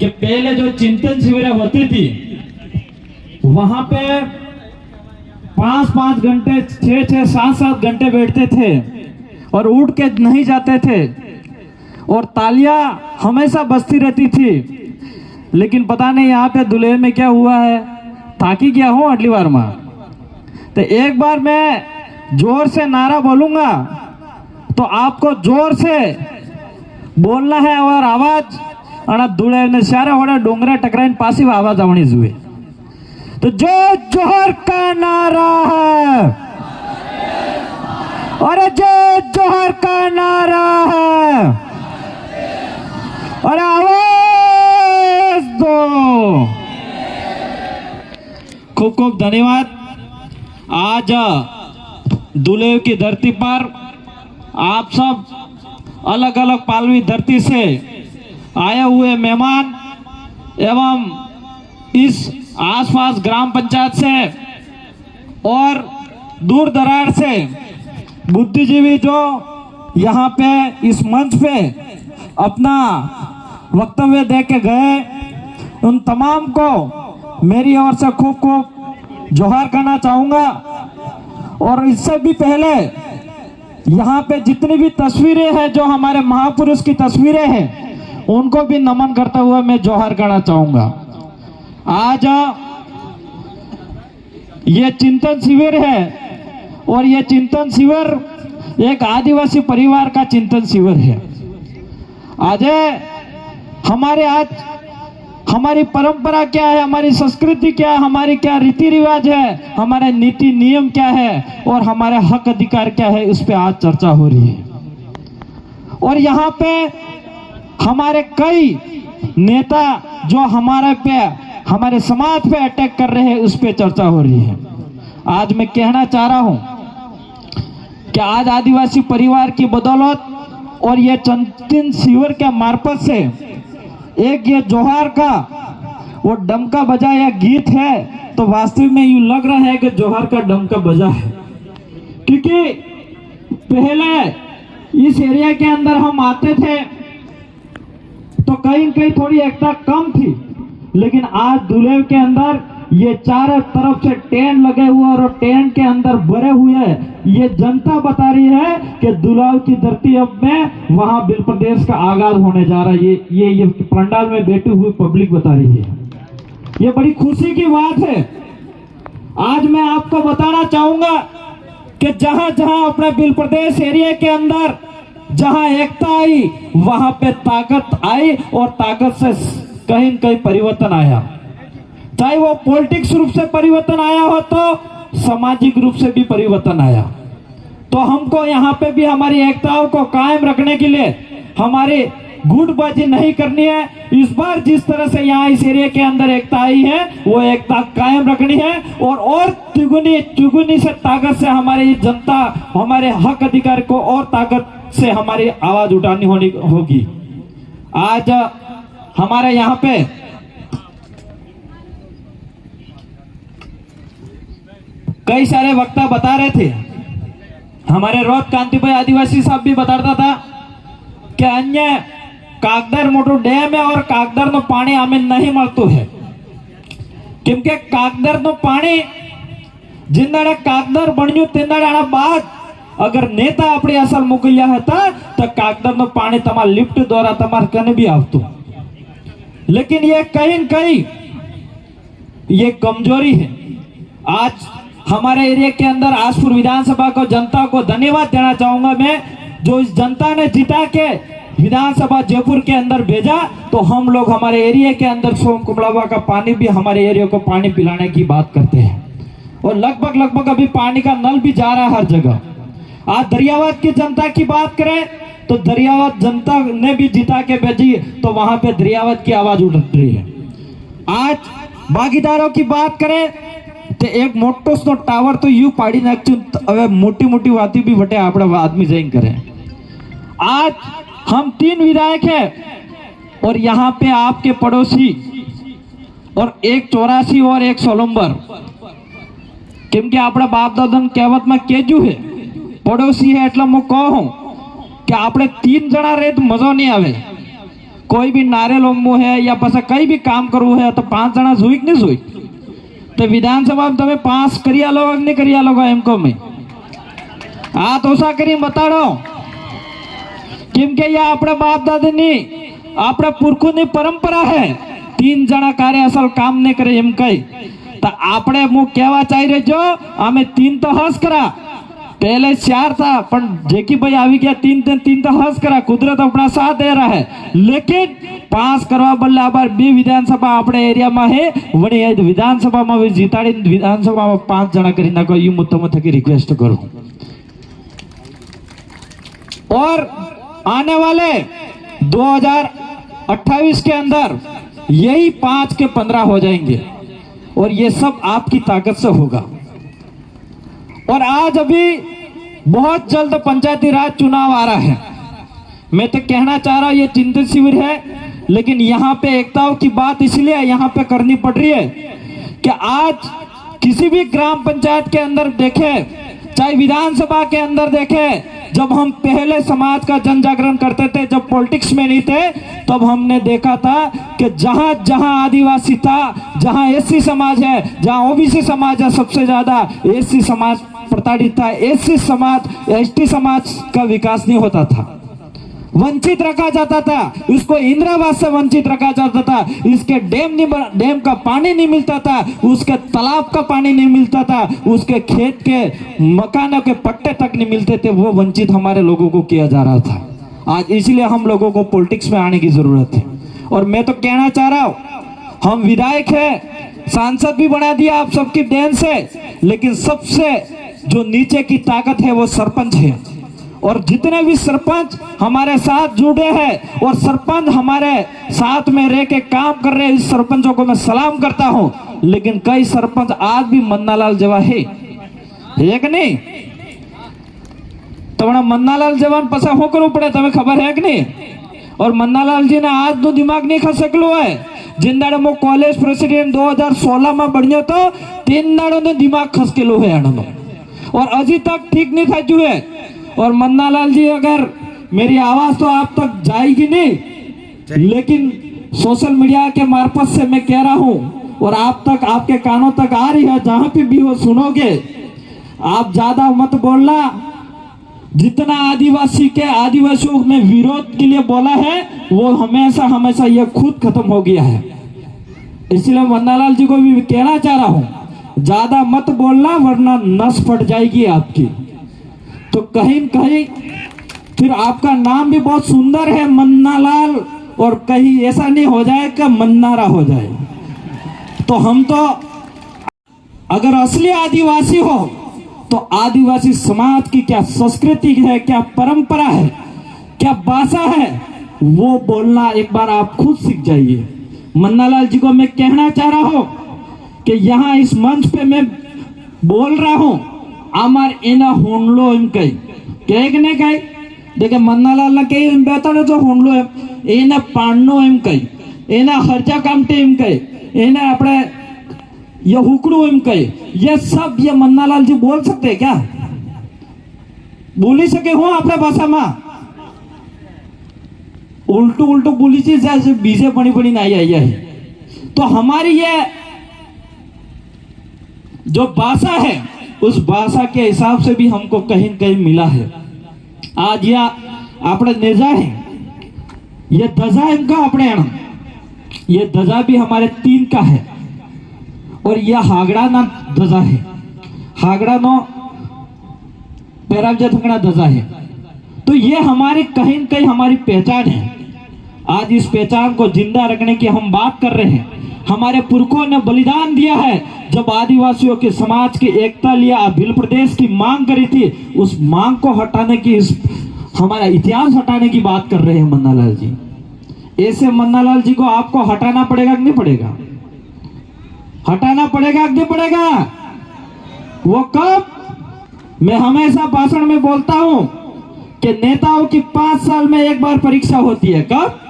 कि पहले जो चिंतन शिविर होती थी वहां पे 5-5 घंटे 6-6 7-7 घंटे बैठते थे और उठ के नहीं जाते थे और तालियां हमेशा बजती रहती थी। लेकिन पता नहीं यहाँ पे दुल्हे में क्या हुआ है, थाकी गया हूँ अगली बार में। तो एक बार मैं जोर से नारा बोलूंगा तो आपको जोर से बोलना है और आवाज અને ધૂળે ને સારા હોડા ડોંગરા ટકરાઈને પાછી આવાજ આવણી જોઈએ। तो जो जोहर का नारा है, अरे जो जोहर का नारा है, अरे आवाज दो। खूब खूब धन्यवाद। आज दुलेव की धरती पर आप सब अलग अलग पालवी धरती से आए हुए मेहमान एवं इस आसपास ग्राम पंचायत से और दूर दरार से बुद्धिजीवी जो यहाँ पे इस मंच पे अपना वक्तव्य दे के गए, उन तमाम को मेरी ओर से खूब खूब जोहार करना चाहूँगा। और इससे भी पहले यहाँ पे जितनी भी तस्वीरें हैं जो हमारे महापुरुष की तस्वीरें हैं उनको भी नमन करता हुआ मैं जोहार करना चाहूँगा। आज ये चिंतन शिविर है और ये चिंतन शिविर एक आदिवासी परिवार का चिंतन शिविर है। आज हमारी परंपरा क्या है, हमारी संस्कृति क्या है, हमारी क्या रीति रिवाज है, हमारे नीति नियम क्या है और हमारे हक अधिकार क्या है, उस पर आज चर्चा हो रही है। और यहाँ पे हमारे कई नेता जो हमारे समाज पे अटैक कर रहे हैं उस पे चर्चा हो रही है। आज मैं कहना चाह रहा हूं कि आज आदिवासी परिवार की बदौलत और ये चिंतन शिविर के मार्फत से एक ये जोहार का वो डमका बजाया गीत है, तो वास्तव में यूं लग रहा है कि जोहार का डमका बजा है। क्योंकि पहले इस एरिया के अंदर हम आते थे तो कहीं कहीं थोड़ी एकता कम थी, लेकिन आज दुलेव के अंदर ये चारों तरफ से टेंट लगे हुए और टेंट के अंदर भरे हुए ये जनता बता रही है कि दुलाव की धरती अब में वहां बिल प्रदेश का आगाज होने जा रहा है। ये पंडाल में बैठी हुई पब्लिक बता रही है। ये बड़ी खुशी की बात है। आज मैं आपको बताना चाहूंगा कि जहां जहां अपने बिल प्रदेश एरिया के अंदर जहां एकता आई वहां पे ताकत आई और ताकत से कहीं न कहीं परिवर्तन आया। चाहे वो पॉलिटिक्स रूप से परिवर्तन आया हो तो सामाजिक रूप से भी परिवर्तन आया। तो हमको यहाँ पे भी हमारी एकताओं को कायम रखने के लिए हमारी गुटबाजी नहीं करनी है। इस बार जिस तरह से यहाँ इस एरिया के अंदर एकता आई है वो एकता कायम रखनी है और चुगुनी से ताकत से हमारी जनता हमारे हक अधिकार को और ताकत से हमारी आवाज उठानी होगी। आज हमारे यहाँ पे कई सारे वक्ता बता रहे थे। हमारे रोज कांतिभाई आदिवासी साहब भी बताता था कि अन्य कागदर मोटो डैम है और कागदर नो पानी हमें नहीं મળતું है, क्योंकि कागदर नो पानी जिंदाड़े कागदर बन्यु तेंदाड़ा बाद अगर नेता अपनी असल मोकल्या था तो कागदर नो पानी तमार लिफ्ट द्वारा तमार कने भी आवतु। लेकिन ये कहीं न कहीं ये कमजोरी है। आज हमारे एरिया के अंदर आसपुर विधानसभा को जनता को धन्यवाद देना चाहूंगा मैं, जो इस जनता ने जिता के विधानसभा जयपुर के अंदर भेजा तो हम लोग हमारे एरिया के अंदर सोम कुमड़ावा का पानी भी हमारे एरिया को पानी पिलाने की बात करते हैं और लगभग अभी पानी का नल भी जा रहा है हर जगह। आज दरियावाद की जनता की बात करें तो दरियावाद जनता ने भी जिता के भेजी तो वहां पे दरियावाद की आवाज उठ रही है। आज भागीदारों की बात करें तो एक मोटो नो टावर तो यू पाड़ी नाख्यु हवे मोटी मोटी बातें भी बटे आपड़ा आदमी जैन करे। आज हम 3 विधायक हैं और यहाँ पे आपके पड़ोसी और एक 84 और एक 16 नंबर, क्योंकि आपड़ा बाप दादा कहवत में केजू है पड़ोसी है એટલે હું કહું कि આપણે 3 જણા રહે તો મજો નહીં આવે, कोई भी नारियल ओमो है या बस कई भी काम करू है तो 5 जना जुई नहीं जुई तो विधानसभा में તમે પાસ કરી આલો કે નહીં કરી આલો એમકો में આ તો ઓછા કરી બતાડો કેમ કે આ આપણા બાપ દાદાની આપણા પુરખોની પરંપરા है 3 जना કાર્ય અસલ કામ નહીં કરે એમ કઈ तो આપણે હું કહેવા ચાહી રહ્યો છો અમે 3 તો હસ કરા पहले 4 था पर जेकी भाई आवी गया 3 तो हंस करा कुदरत अपना साथ दे रहा है लेकिन पास करवा बल्ला बार बी विधानसभा अपने एरिया में है वणी विधानसभा में भी जीताड़ी विधानसभा में 5 जना करी ना कोई मुद्दों में थकी रिक्वेस्ट करूं और आने वाले 2028 के अंदर यही 5 के 15 हो जाएंगे और ये सब आपकी ताकत से होगा। और आज अभी बहुत जल्द पंचायती राज चुनाव आ रहा है। मैं तो कहना चाह रहा हूं ये चिंतन शिविर है लेकिन यहाँ पे एकताओं की बात इसलिए यहाँ पे करनी पड़ रही है कि आज किसी भी ग्राम पंचायत के अंदर देखे चाहे विधानसभा के अंदर देखे जब हम पहले समाज का जन जागरण करते थे जब पॉलिटिक्स में नहीं थे तब हमने देखा था कि जहां जहां आदिवासी था जहां एससी समाज है जहां ओबीसी समाज है सबसे ज्यादा एससी समाज प्रताड़ित था। एससी समाज एसटी समाज का विकास नहीं होता था वंचित रखा जाता था उसको इंदिरावास से वंचित रखा जाता था इसके डैम का पानी नहीं मिलता था उसके तालाब का पानी नहीं मिलता था उसके खेत के मकानों के पट्टे तक नहीं मिलते थे वो वंचित हमारे लोगों को किया जा रहा था। आज इसलिए हम लोगों को पॉलिटिक्स में आने की जरूरत है और मैं तो कहना चाह रहा हूं हम विधायक है सांसद भी बना दिया आप सबकी देन से लेकिन सबसे जो नीचे की ताकत है वो सरपंच है और जितने भी सरपंच हमारे साथ जुड़े हैं और सरपंच हमारे साथ में रह के काम कर रहे हैं इस सरपंचों को मैं सलाम करता हूं लेकिन कई सरपंच आज भी मन्नालाल जेवा है कि नहीं तो मन्नालाल जवान पसा हो करવું પડે તમે ખબર है कि नहीं और मन्नालाल जी ने आज नो दिमाग नहीं खा सकलो है जिन दाड़े मो कॉलेज प्रेसिडेंट 2016 में बन्यो तो 3 दाड़ो ने दिमाग खसकेलो है आनो और अभी तक ठीक नहीं था जुए और मन्नालाल जी अगर मेरी आवाज तो आप तक जाएगी नहीं लेकिन सोशल मीडिया के मार्फत से मैं कह रहा हूं और आप तक आपके कानों तक आ रही है जहां पे भी वो सुनोगे आप ज्यादा मत बोलना जितना आदिवासियों ने विरोध के लिए बोला है वो हमेशा हमेशा ये खुद खत्म हो गया है। इसलिए मन्नालाल जी को भी कहना चाह रहा हूं ज्यादा मत बोलना वरना नस फट जाएगी आपकी तो कहीं कहीं फिर आपका नाम भी बहुत सुंदर है मन्नालाल और कहीं ऐसा नहीं हो जाए कि मन्नारा हो जाए तो हम तो अगर असली आदिवासी हो तो आदिवासी समाज की क्या संस्कृति है क्या परंपरा है क्या भाषा है वो बोलना एक बार आप खुद सीख जाइए। मन्नालाल जी को मैं कहना चाह रहा हूं कि यहाँ इस मंच पे मैं बोल रहा हूं आमार एना होंडलो एम कई कहने कई देखे मन्नालाल ना कई एम बताड़ो जो होंडलो एम एना पाणनो एम कई एना हरजा कामटे एम कई एना अपने ये हुकड़ू एम कई ये सब ये मन्नालाल जी बोल सकते हैं क्या बोली सके हो अपने भाषा में उल्टू उल्टू बोली चीज जैसे बीजे बड़ी बड़ी नहीं आई है तो हमारी ये जो भाषा है उस भाषा के हिसाब से भी हमको कहीं कहीं मिला है। आज यह अपने नेजा है ये दजा इनका अपने ये दजा भी हमारे 3 का है और यह हागड़ा ना दजा है हागड़ा नो पैरावजा थकड़ा दजा है तो ये हमारी कहीं कहीं हमारी पहचान है। आज इस पहचान को जिंदा रखने की हम बात कर रहे हैं। हमारे पुरखों ने बलिदान दिया है जब आदिवासियों के समाज की एकता लिया भील प्रदेश की मांग करी थी उस मांग को हटाने की इस हमारा इतिहास हटाने की बात कर रहे हैं मन्नालाल जी। ऐसे मन्नालाल जी को आपको हटाना पड़ेगा कि नहीं पड़ेगा हटाना पड़ेगा कि नहीं पड़ेगा वो कब मैं हमेशा भाषण में बोलता हूं कि नेताओं की 5 साल में एक बार परीक्षा होती है। कब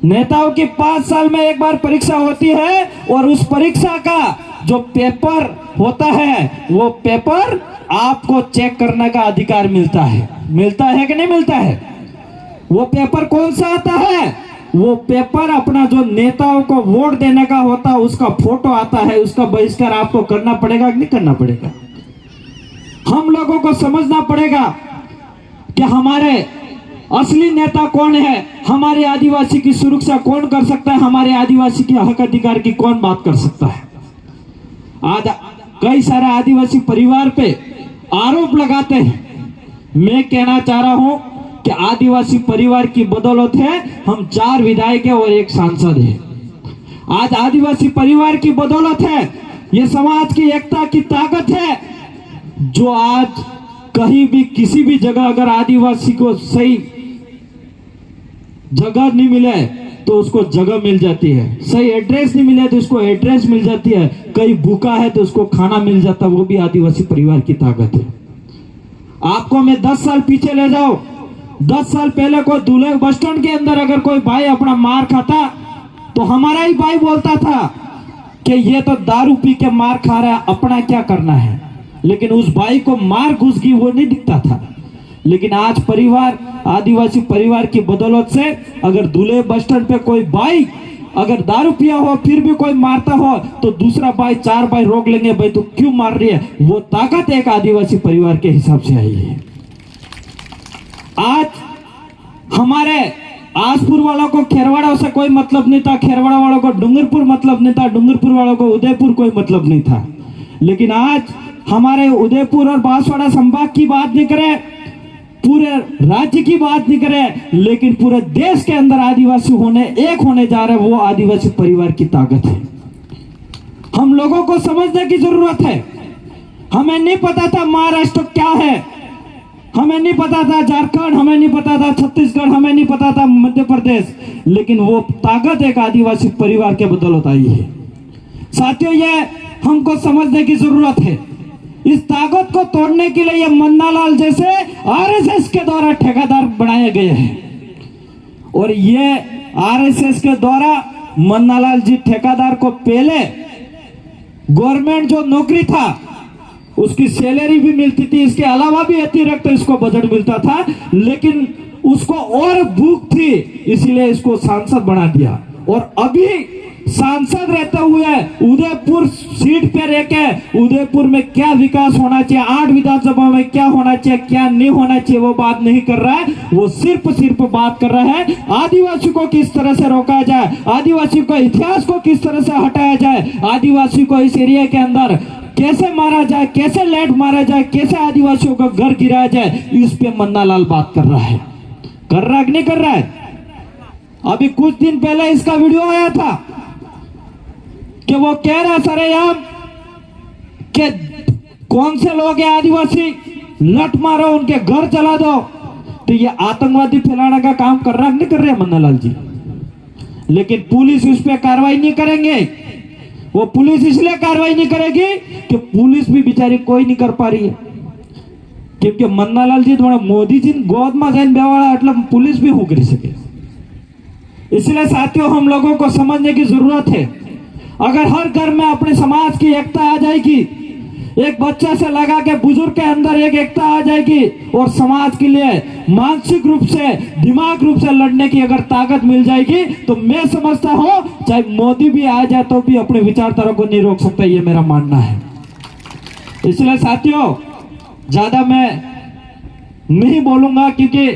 नेताओं की 5 साल में एक बार परीक्षा होती है और उस परीक्षा का जो पेपर होता है वो पेपर आपको चेक करने का अधिकार मिलता है कि नहीं मिलता है। वो पेपर कौन सा आता है वो पेपर अपना जो नेताओं को वोट देने का होता है उसका फोटो आता है, उसका बहिष्कार आपको करना पड़ेगा कि नहीं करना पड़ेगा? हम लोगों को समझना पड़ेगा कि हमारे असली नेता कौन है, हमारे आदिवासी की सुरक्षा कौन कर सकता है, हमारे आदिवासी के हक अधिकार की कौन बात कर सकता है। आज कई सारे आदिवासी परिवार पे आरोप लगाते हैं। मैं कहना चाह रहा हूं कि आदिवासी परिवार की बदौलत है हम 4 विधायक है और 1 सांसद है। आज आदिवासी परिवार की बदौलत है, ये समाज की एकता की ताकत है, जो आज कहीं भी किसी भी जगह अगर आदिवासी को सही जगह नहीं मिले तो उसको जगह मिल जाती है, सही एड्रेस नहीं मिले तो उसको एड्रेस मिल जाती है, कहीं भूखा है तो उसको खाना मिल जाता है। वो भी आदिवासी परिवार की ताकत है। आपको मैं 10 साल पीछे ले जाऊं, 10 साल पहले कोई दूल्हे बस स्टैंड के अंदर अगर कोई भाई अपना मार खाता तो हमारा ही भाई बोलता था कि ये तो दारू पी के मार खा रहा है, अपना क्या करना है। लेकिन उस भाई को मार घुस गई वो नहीं दिखता था। लेकिन आज परिवार, आदिवासी परिवार की बदौलत से अगर दूल्हे बस स्टैंड पे कोई भाई अगर दारू पिया हो फिर भी कोई मारता हो तो दूसरा भाई 4 भाई रोक लेंगे, भाई तू क्यों मार रही है। वो ताकत एक आदिवासी परिवार के हिसाब से आई है। आज हमारे आसपुर वालों को खेरवाड़ा से कोई मतलब नहीं था, खेरवाड़ा वालों को डूंगरपुर मतलब नहीं था, डूंगरपुर वालों को उदयपुर कोई मतलब नहीं था। लेकिन आज हमारे उदयपुर और बांसवाड़ा संभाग की बात नहीं करें, पूरे राज्य की बात नहीं करें, लेकिन पूरे देश के अंदर आदिवासी एक होने जा रहे हैं, वो आदिवासी परिवार की ताकत है। हम लोगों को समझने की जरूरत है। हमें नहीं पता था महाराष्ट्र क्या है, हमें नहीं पता था झारखंड, हमें नहीं पता था छत्तीसगढ़, हमें नहीं पता था मध्य प्रदेश, लेकिन वो ताकत एक आदिवासी परिवार के बदौलत आई है। साथियों, ये हमको समझने की जरूरत है। इस ताकत को तोड़ने के लिए ये मन्नालाल जैसे आरएसएस के द्वारा ठेकेदार बनाए गए हैं, और ये आरएसएस के द्वारा मन्नालाल जी ठेकेदार को पहले गवर्नमेंट जो नौकरी था उसकी सैलरी भी मिलती थी, इसके अलावा भी अतिरिक्त इसको बजट मिलता था, लेकिन उसको और भूख थी इसीलिए इसको सांसद बना दिया। और अभी सांसद रहते हुए उदयपुर सीट पे रहकर उदयपुर में क्या विकास होना चाहिए, 8 विधानसभा में क्या होना चाहिए, क्या नहीं होना चाहिए, वो बात नहीं कर रहा है। वो सिर्फ बात कर रहा है आदिवासी को किस तरह से रोका जाए, आदिवासी को इतिहास को किस तरह से हटाया जाए, आदिवासी को इस एरिया के अंदर कैसे मारा जाए, कैसे लैंड मारा जाए, कैसे आदिवासियों का घर गिराया जाए, इस पे मन्नालाल बात कर रहा है। कर रहा है कि नहीं कर रहा है? अभी कुछ दिन पहले इसका वीडियो आया था कि वो कह रहा सरेआम कि कौन से लोग हैं आदिवासी, लट मारो, उनके घर जला दो। तो ये आतंकवादी फैलाने का काम कर रहा है नहीं कर रहे मन्नालाल जी? लेकिन पुलिस उस पर कार्रवाई नहीं करेंगे। वो पुलिस इसलिए कार्रवाई नहीं करेगी कि पुलिस भी बेचारी कोई नहीं कर पा रही है, क्योंकि मन्नालाल जी थोड़ा मोदी जी गोद में जाइन बेवाड़ा એટલે पुलिस भी हो कर सके। इसलिए साथियों, हम लोगों को समझने की जरूरत है। अगर हर घर में अपने समाज की एकता आ जाएगी, एक बच्चा से लगा के बुजुर्ग के अंदर एक एकता आ जाएगी, और समाज के लिए मानसिक रूप से, दिमाग रूप से लड़ने की अगर ताकत मिल जाएगी, तो मैं समझता हूं चाहे मोदी भी आ जाए तो भी अपने विचारधारा को नहीं रोक सकता, ये मेरा मानना है। इसलिए साथियों, ज्यादा मैं नहीं बोलूंगा क्योंकि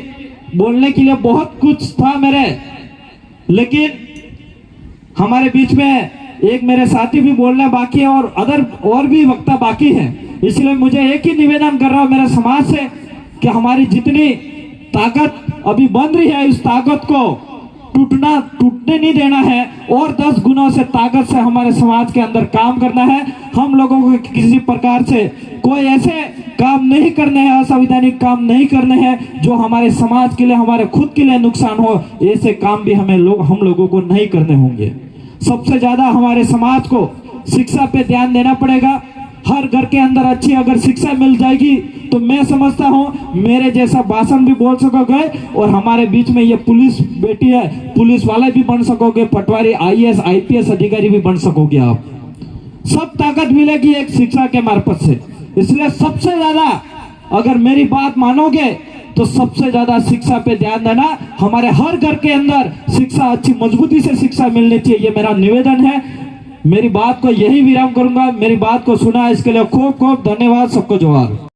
बोलने के लिए बहुत कुछ था मेरे, लेकिन हमारे बीच में एक मेरे साथी भी बोलना बाकी है और भी वक्ता बाकी है। इसलिए मुझे एक ही निवेदन कर रहा हूं मेरे समाज से कि हमारी जितनी ताकत अभी बन रही है, इस ताकत को टूटने नहीं देना है, और 10 गुना से ताकत से हमारे समाज के अंदर काम करना है। हम लोगों को किसी प्रकार से कोई ऐसे काम नहीं करने हैं, असंवैधानिक काम नहीं करने हैं जो हमारे समाज के लिए, हमारे खुद के लिए नुकसान हो। ऐसे काम भी हम लोगों को नहीं करने होंगे। सबसे ज्यादा हमारे समाज को शिक्षा पे ध्यान देना पड़ेगा। हर घर के अंदर अच्छी अगर शिक्षा मिल जाएगी तो मैं समझता हूं मेरे जैसा भाषण भी बोल सकोगे, और हमारे बीच में ये पुलिस बेटी है, पुलिस वाले भी बन सकोगे, पटवारी, IAS IPS अधिकारी भी बन सकोगे। आप सब ताकत मिलेगी एक शिक्षा के मार्फत से। इसलिए सबसे ज्यादा अगर मेरी बात मानोगे तो सबसे ज्यादा शिक्षा पे ध्यान देना। हमारे हर घर के अंदर शिक्षा अच्छी मजबूती से शिक्षा मिलनी चाहिए, ये मेरा निवेदन है। मेरी बात को यही विराम करूंगा। मेरी बात को सुना इसके लिए खूब खूब धन्यवाद। सबको जोहार।